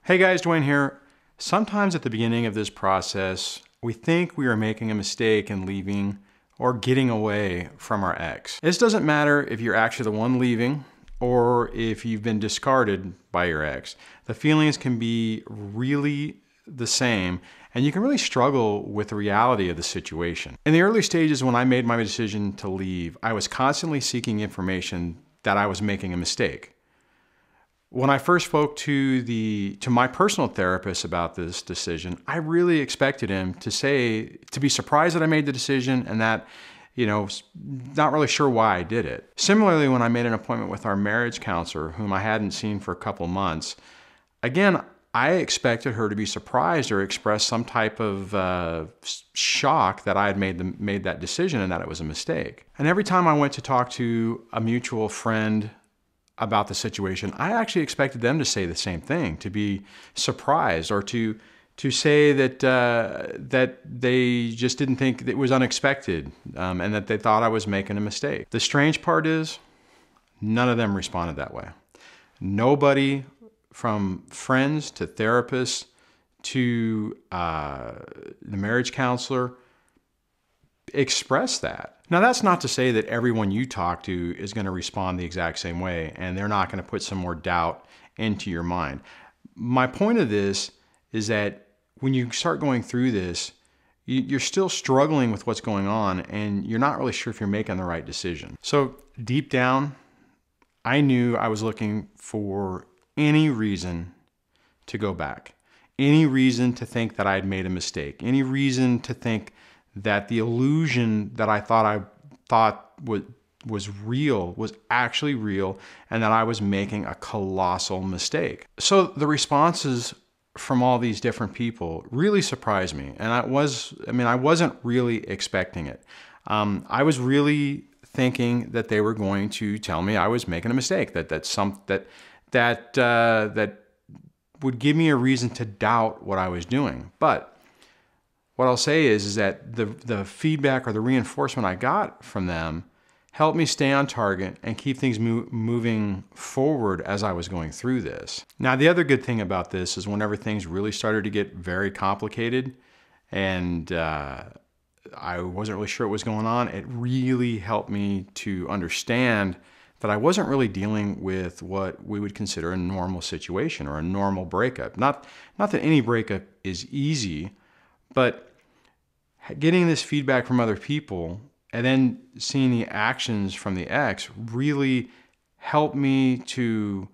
Hey guys, Dwayne here. Sometimes at the beginning of this process, we think we are making a mistake in leaving or getting away from our ex. This doesn't matter if you're actually the one leaving or if you've been discarded by your ex. The feelings can be really the same, and you can really struggle with the reality of the situation. In the early stages when I made my decision to leave, I was constantly seeking information that I was making a mistake. When I first spoke to my personal therapist about this decision, I really expected him to be surprised that I made the decision and that, not really sure why I did it. Similarly, when I made an appointment with our marriage counselor, whom I hadn't seen for a couple months, again, I expected her to be surprised or express some type of shock that I had made that decision and that it was a mistake. And every time I went to talk to a mutual friend about the situation, I actually expected them to say the same thing, to be surprised or to say that that they just didn't think it was unexpected and that they thought I was making a mistake. The strange part is none of them responded that way. Nobody, from friends to therapists to the marriage counselor, express that. Now, that's not to say that everyone you talk to is going to respond the exact same way and they're not going to put some more doubt into your mind. My point of this is that when you start going through this, you're still struggling with what's going on and you're not really sure if you're making the right decision. So deep down, I knew I was looking for any reason to go back, any reason to think that I had made a mistake, any reason to think that the illusion that I thought was real was actually real and that I was making a colossal mistake. So the responses from all these different people really surprised me. And I wasn't really expecting it. I was really thinking that they were going to tell me I was making a mistake, that would give me a reason to doubt what I was doing. But what I'll say is that the feedback or the reinforcement I got from them helped me stay on target and keep things moving forward as I was going through this. Now, the other good thing about this is whenever things really started to get very complicated and I wasn't really sure what was going on, it really helped me to understand that I wasn't really dealing with what we would consider a normal situation or a normal breakup. Not that any breakup is easy, but getting this feedback from other people and then seeing the actions from the ex really helped me to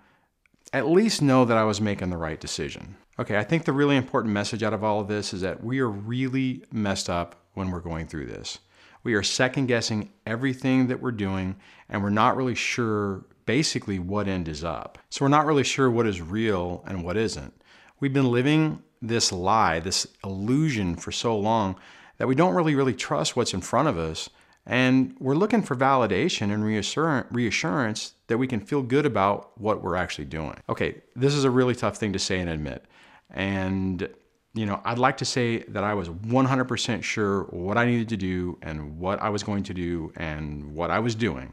at least know that I was making the right decision. Okay, I think the really important message out of all of this is that we are really messed up when we're going through this. We are second guessing everything that we're doing and we're not really sure basically what end is up. So we're not really sure what is real and what isn't. We've been living this lie, this illusion for so long that we don't really trust what's in front of us. And we're looking for validation and reassurance that we can feel good about what we're actually doing. Okay, this is a really tough thing to say and admit. And, I'd like to say that I was 100% sure what I needed to do and what I was going to do and what I was doing.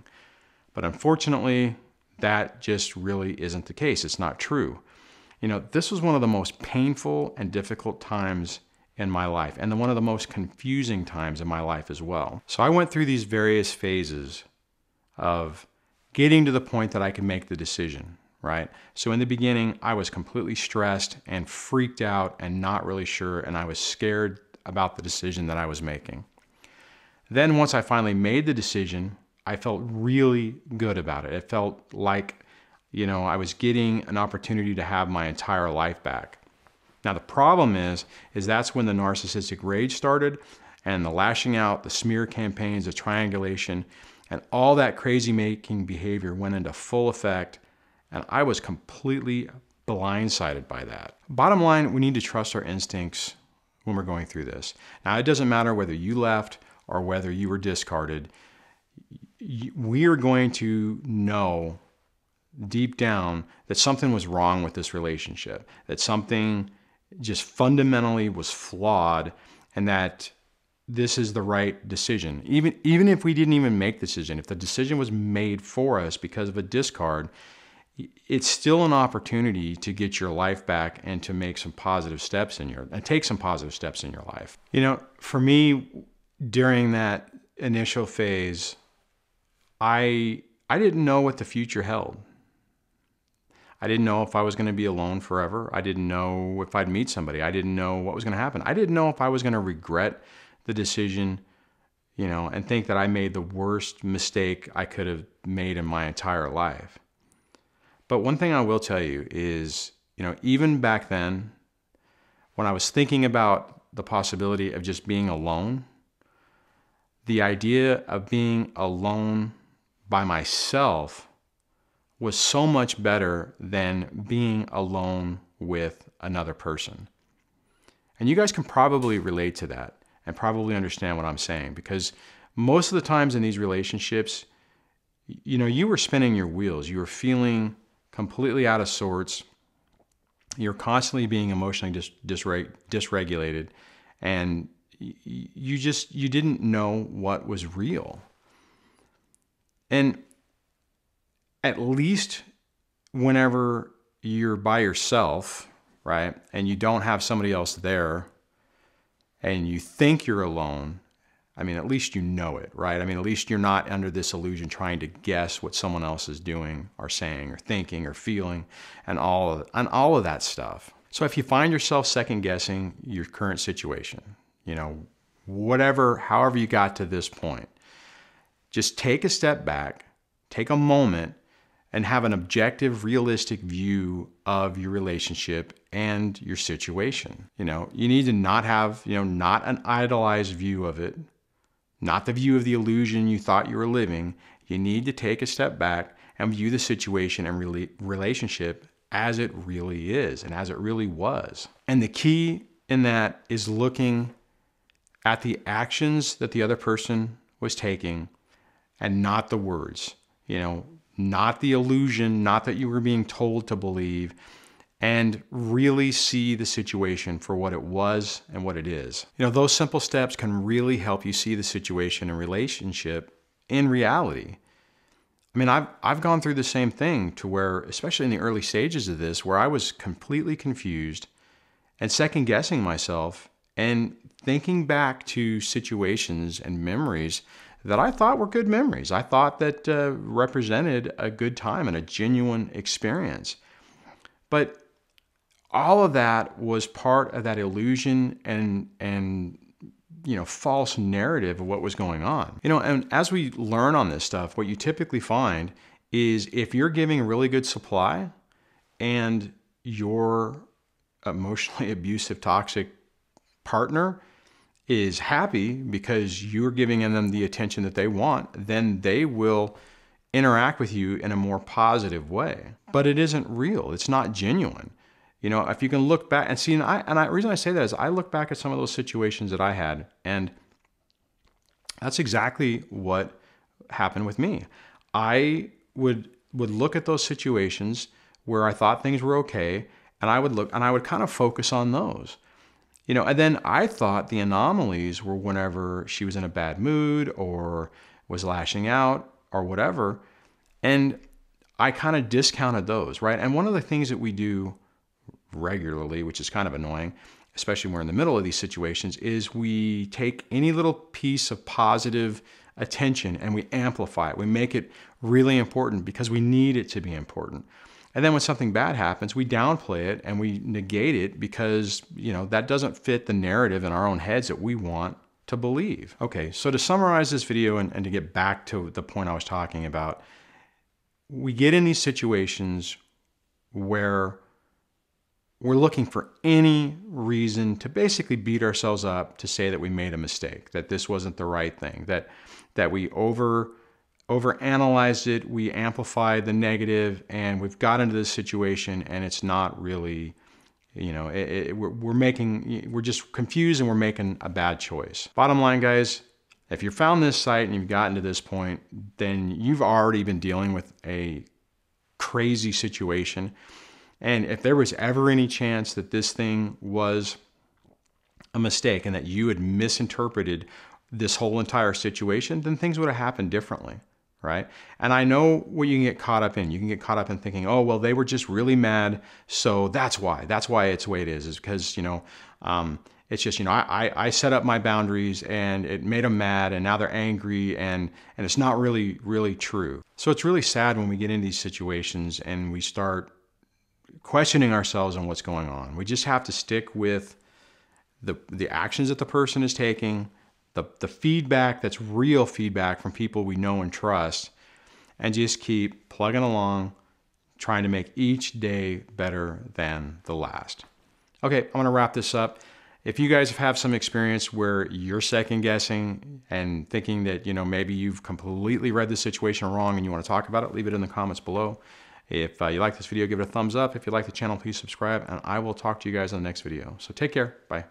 But unfortunately, that just really isn't the case. It's not true. This was one of the most painful and difficult times in my life and one of the most confusing times in my life as well. So I went through these various phases of getting to the point that I could make the decision, right? So in the beginning, I was completely stressed and freaked out and not really sure, and I was scared about the decision that I was making. Then once I finally made the decision, I felt really good about it. It felt like, I was getting an opportunity to have my entire life back. Now, the problem is that's when the narcissistic rage started and the lashing out, the smear campaigns, the triangulation, and all that crazy-making behavior went into full effect, and I was completely blindsided by that. Bottom line, we need to trust our instincts when we're going through this. Now, it doesn't matter whether you left or whether you were discarded. We are going to know deep down that something was wrong with this relationship, that something just fundamentally was flawed, and that this is the right decision. Even if we didn't even make the decision, if the decision was made for us because of a discard, it's still an opportunity to get your life back and to make some positive steps and take some positive steps in your life. For me, during that initial phase, I didn't know what the future held. I didn't know if I was going to be alone forever. I didn't know if I'd meet somebody. I didn't know what was going to happen. I didn't know if I was going to regret the decision, and think that I made the worst mistake I could have made in my entire life. But one thing I will tell you is, even back then, when I was thinking about the possibility of just being alone, the idea of being alone by myself was so much better than being alone with another person. And you guys can probably relate to that and probably understand what I'm saying, because most of the times in these relationships, you were spinning your wheels. You were feeling completely out of sorts. You're constantly being emotionally dysregulated, and you didn't know what was real. And at least whenever you're by yourself, right, and you don't have somebody else there, and you think you're alone, at least you know it, right? At least you're not under this illusion trying to guess what someone else is doing or saying or thinking or feeling and all of that stuff. So if you find yourself second guessing your current situation, however you got to this point, just take a step back, take a moment, and have an objective, realistic view of your relationship and your situation. You need to not have, not an idolized view of it, not the view of the illusion you thought you were living. You need to take a step back and view the situation and relationship as it really is and as it really was. And the key in that is looking at the actions that the other person was taking and not the words, not the illusion, not that you were being told to believe, and really see the situation for what it was and what it is. Those simple steps can really help you see the situation and relationship in reality. I've gone through the same thing to where, especially in the early stages of this, where I was completely confused and second guessing myself and thinking back to situations and memories that I thought were good memories. I thought that represented a good time and a genuine experience. But all of that was part of that illusion and false narrative of what was going on. And as we learn on this stuff, what you typically find is if you're giving a really good supply and your emotionally abusive, toxic partner is happy because you're giving them the attention that they want, then they will interact with you in a more positive way. But it isn't real. It's not genuine. If you can look back and see, the reason I say that is I look back at some of those situations that I had, and that's exactly what happened with me. I would look at those situations where I thought things were okay, and I would kind of focus on those. And then I thought the anomalies were whenever she was in a bad mood or was lashing out or whatever. And I kind of discounted those, right? And one of the things that we do regularly, which is kind of annoying, especially when we're in the middle of these situations, is we take any little piece of positive attention and we amplify it. We make it really important because we need it to be important. And then when something bad happens, we downplay it and we negate it because, that doesn't fit the narrative in our own heads that we want to believe. Okay, so to summarize this video and to get back to the point I was talking about, we get in these situations where we're looking for any reason to basically beat ourselves up to say that we made a mistake, that this wasn't the right thing, that we overanalyzed it, we amplified the negative, and we've got into this situation and it's not really, we're just confused and we're making a bad choice. Bottom line, guys, if you found this site and you've gotten to this point, then you've already been dealing with a crazy situation. And if there was ever any chance that this thing was a mistake and that you had misinterpreted this whole entire situation, then things would have happened differently. right? And I know what you can get caught up in. You can get caught up in thinking, oh, well, they were just really mad, so that's why it's the way it is because, it's just, I set up my boundaries and it made them mad and now they're angry and it's not really true. So it's really sad when we get in these situations and we start questioning ourselves on what's going on. We just have to stick with the actions that the person is taking, the feedback that's real feedback from people we know and trust, and just keep plugging along, trying to make each day better than the last. Okay, I'm gonna wrap this up. If you guys have some experience where you're second guessing and thinking that, maybe you've completely read the situation wrong and you want to talk about it, leave it in the comments below. If you like this video, give it a thumbs up. If you like the channel, please subscribe, and I will talk to you guys in the next video. So take care. Bye.